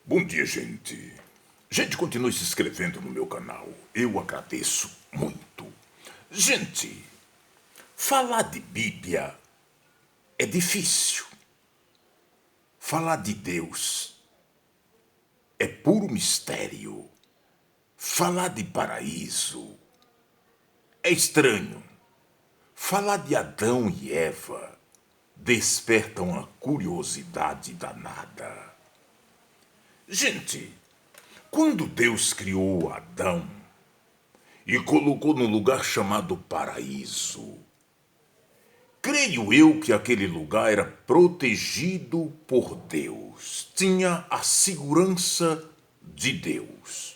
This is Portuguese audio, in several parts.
Bom dia, gente. Gente, continue se inscrevendo no meu canal. Eu agradeço muito. Gente, falar de Bíblia é difícil. Falar de Deus é puro mistério. Falar de paraíso é estranho. Falar de Adão e Eva desperta uma curiosidade danada. Gente, quando Deus criou Adão e colocou no lugar chamado paraíso, creio eu que aquele lugar era protegido por Deus, tinha a segurança de Deus.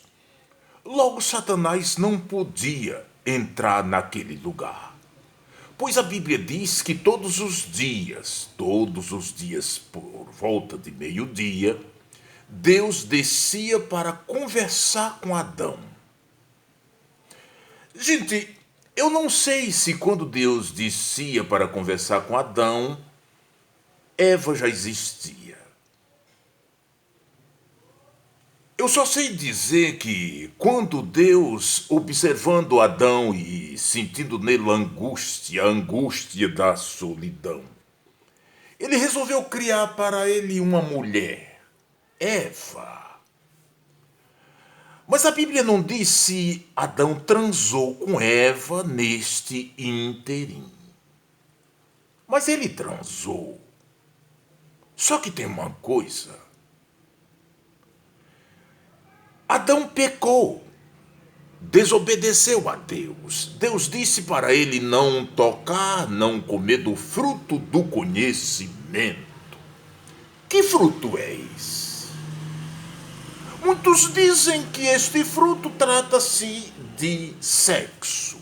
Logo, Satanás não podia entrar naquele lugar, pois a Bíblia diz que todos os dias, por volta de meio-dia, Deus descia para conversar com Adão. Gente, eu não sei se quando Deus descia para conversar com Adão, Eva já existia. Eu só sei dizer que quando Deus, observando Adão e sentindo nele a angústia da solidão, ele resolveu criar para ele uma mulher, Eva. Mas a Bíblia não diz se Adão transou com Eva neste ínterim. Mas ele transou. Só que tem uma coisa. Adão pecou. Desobedeceu a Deus. Deus disse para ele não tocar, não comer do fruto do conhecimento. Que fruto é esse? Muitos dizem que este fruto trata-se de sexo.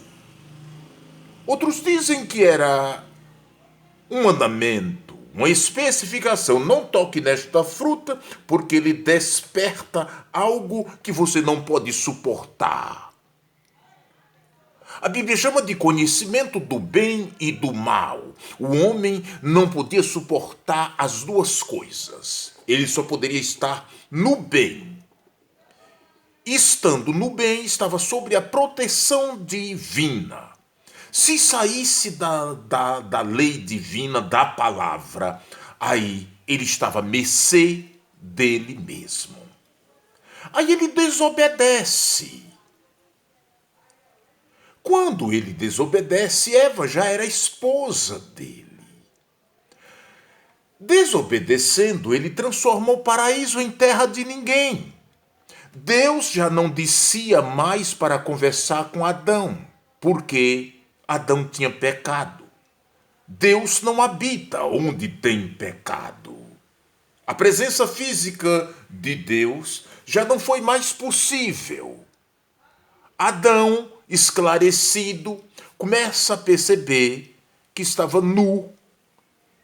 Outros dizem que era um mandamento, uma especificação. Não toque nesta fruta, porque ele desperta algo que você não pode suportar. A Bíblia chama de conhecimento do bem e do mal. O homem não podia suportar as duas coisas. Ele só poderia estar no bem. Estando no bem, estava sobre a proteção divina. Se saísse da lei divina, da palavra, aí ele estava à mercê dele mesmo. Aí ele desobedece. Quando ele desobedece, Eva já era esposa dele. Desobedecendo, ele transformou o paraíso em terra de ninguém. Deus já não descia mais para conversar com Adão, porque Adão tinha pecado. Deus não habita onde tem pecado. A presença física de Deus já não foi mais possível. Adão, esclarecido, começa a perceber que estava nu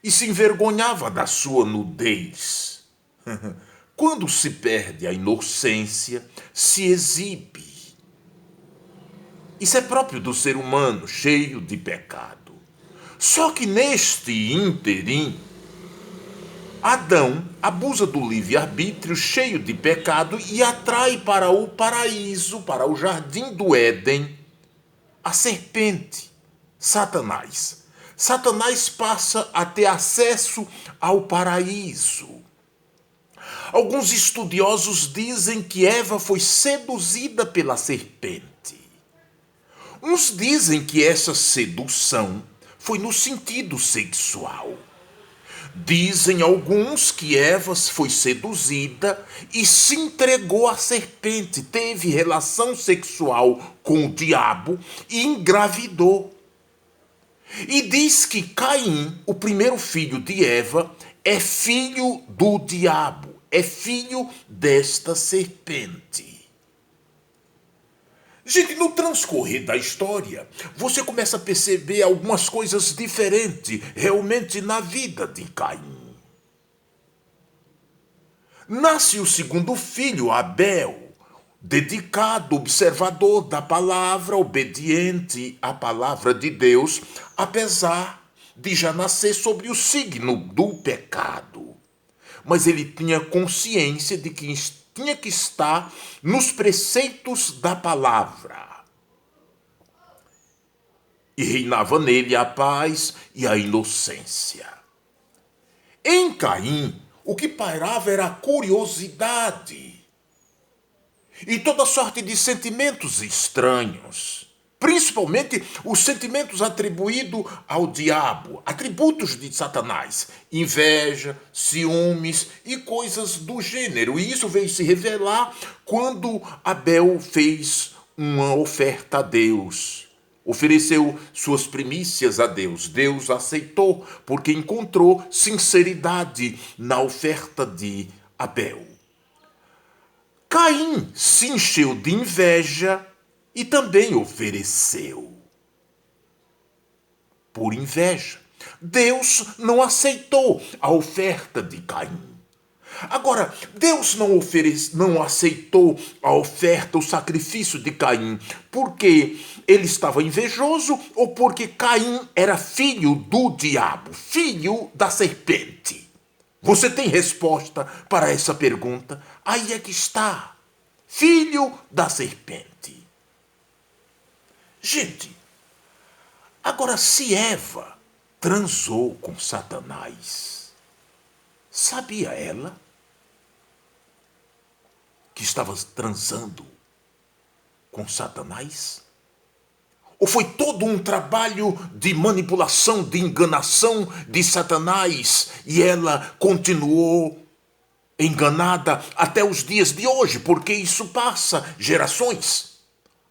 e se envergonhava da sua nudez. Quando se perde a inocência, se exibe. Isso é próprio do ser humano, cheio de pecado. Só que neste ínterim, Adão abusa do livre-arbítrio, cheio de pecado, e atrai para o paraíso, para o jardim do Éden, a serpente, Satanás. Satanás passa a ter acesso ao paraíso. Alguns estudiosos dizem que Eva foi seduzida pela serpente. Uns dizem que essa sedução foi no sentido sexual. Dizem alguns que Eva foi seduzida e se entregou à serpente, teve relação sexual com o diabo e engravidou. E diz que Caim, o primeiro filho de Eva, é filho do diabo. É filho desta serpente. Gente, no transcorrer da história, você começa a perceber algumas coisas diferentes realmente na vida de Caim. Nasce o segundo filho, Abel, dedicado, observador da palavra, obediente à palavra de Deus, apesar de já nascer sobre o signo do pecado. mas ele tinha consciência de que tinha que estar nos preceitos da palavra. E reinava nele a paz e a inocência. Em Caim, o que pairava era a curiosidade e toda sorte de sentimentos estranhos, principalmente os sentimentos atribuídos ao diabo, atributos de Satanás, inveja, ciúmes e coisas do gênero. E isso veio se revelar quando Abel fez uma oferta a Deus. Ofereceu suas primícias a Deus. Deus aceitou porque encontrou sinceridade na oferta de Abel. Caim se encheu de inveja e também ofereceu. Por inveja, Deus não aceitou a oferta de Caim. Agora, Deus não aceitou a oferta, o sacrifício de Caim, porque ele estava invejoso ou porque Caim era filho do diabo, filho da serpente? Você tem resposta para essa pergunta? Aí é que está. Filho da serpente. Gente, agora se Eva transou com Satanás, sabia ela que estava transando com Satanás? Ou foi todo um trabalho de manipulação, de enganação de Satanás e ela continuou enganada até os dias de hoje, porque isso passa gerações,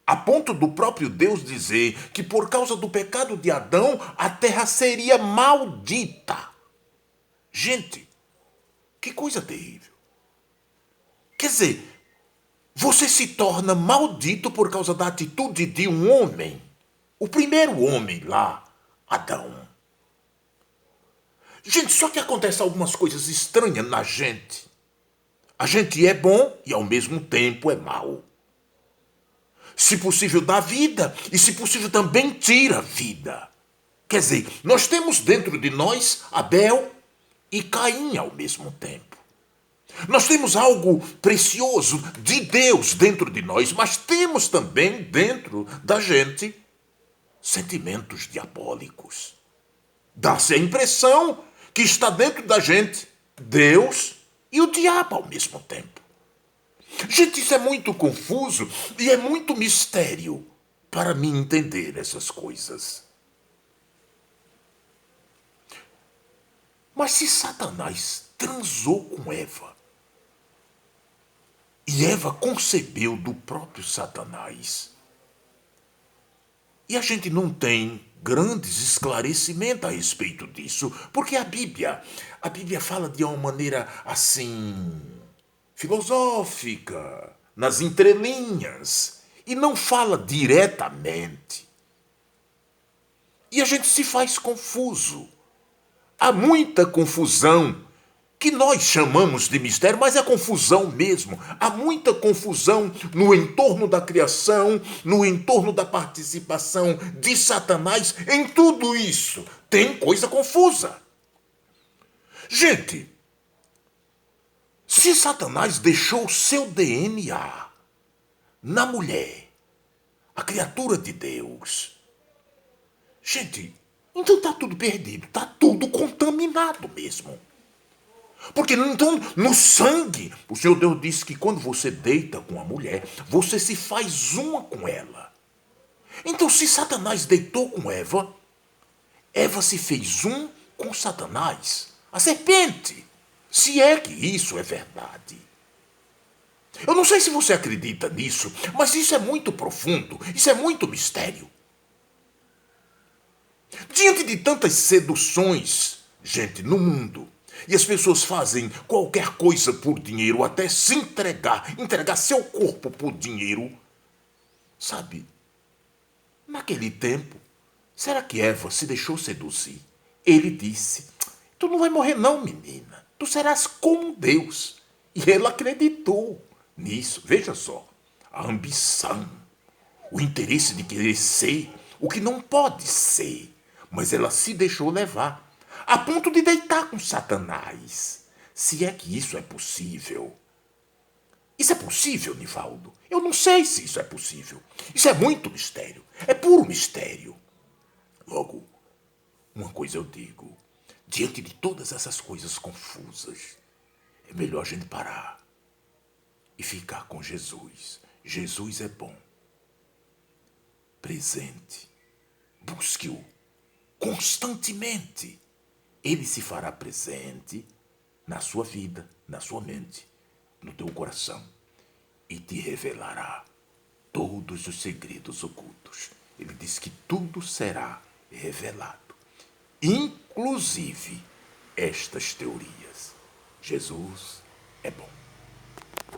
a ponto do próprio Deus dizer que por causa do pecado de Adão, a terra seria maldita. Gente, que coisa terrível. Quer dizer, você se torna maldito por causa da atitude de um homem. O primeiro homem lá, Adão. Gente, só que acontece algumas coisas estranhas na gente. A gente é bom e ao mesmo tempo é mau. Se possível dá vida e se possível também tira vida. Quer dizer, nós temos dentro de nós Abel e Caim ao mesmo tempo. Nós temos algo precioso de Deus dentro de nós, mas temos também dentro da gente sentimentos diabólicos. Dá-se a impressão que está dentro da gente Deus e o diabo ao mesmo tempo. Gente, isso é muito confuso e é muito mistério para mim entender essas coisas. Mas se Satanás transou com Eva e Eva concebeu do próprio Satanás, e a gente não tem grandes esclarecimentos a respeito disso, porque a Bíblia fala de uma maneira assim filosófica, nas entrelinhas, e não fala diretamente. E a gente se faz confuso. Há muita confusão que nós chamamos de mistério, mas é confusão mesmo. Há muita confusão no entorno da criação, no entorno da participação de Satanás. Em tudo isso tem coisa confusa. Gente, se Satanás deixou o seu DNA na mulher, a criatura de Deus, gente, então está tudo perdido, está tudo contaminado mesmo. Porque então, no sangue, o Senhor Deus disse que quando você deita com a mulher, você se faz uma com ela. Então, se Satanás deitou com Eva, Eva se fez um com Satanás, a serpente. Se é que isso é verdade. Eu não sei se você acredita nisso, mas isso é muito profundo, isso é muito mistério. Diante de tantas seduções, gente, no mundo, e as pessoas fazem qualquer coisa por dinheiro, até se entregar seu corpo por dinheiro. Sabe, naquele tempo, será que Eva se deixou seduzir? Ele disse, tu não vai morrer não, menina. Tu serás como Deus. E ela acreditou nisso. Veja só, a ambição, o interesse de querer ser o que não pode ser. Mas ela se deixou levar, a ponto de deitar com Satanás. Se é que isso é possível. Isso é possível, Nivaldo? Eu não sei se isso é possível. Isso é muito mistério. É puro mistério. Logo, uma coisa eu digo. Diante de todas essas coisas confusas, é melhor a gente parar e ficar com Jesus. Jesus é bom. Presente. Busque-o constantemente. Ele se fará presente na sua vida, na sua mente, no teu coração, e te revelará todos os segredos ocultos. Ele diz que tudo será revelado, inclusive estas teorias. Jesus é bom.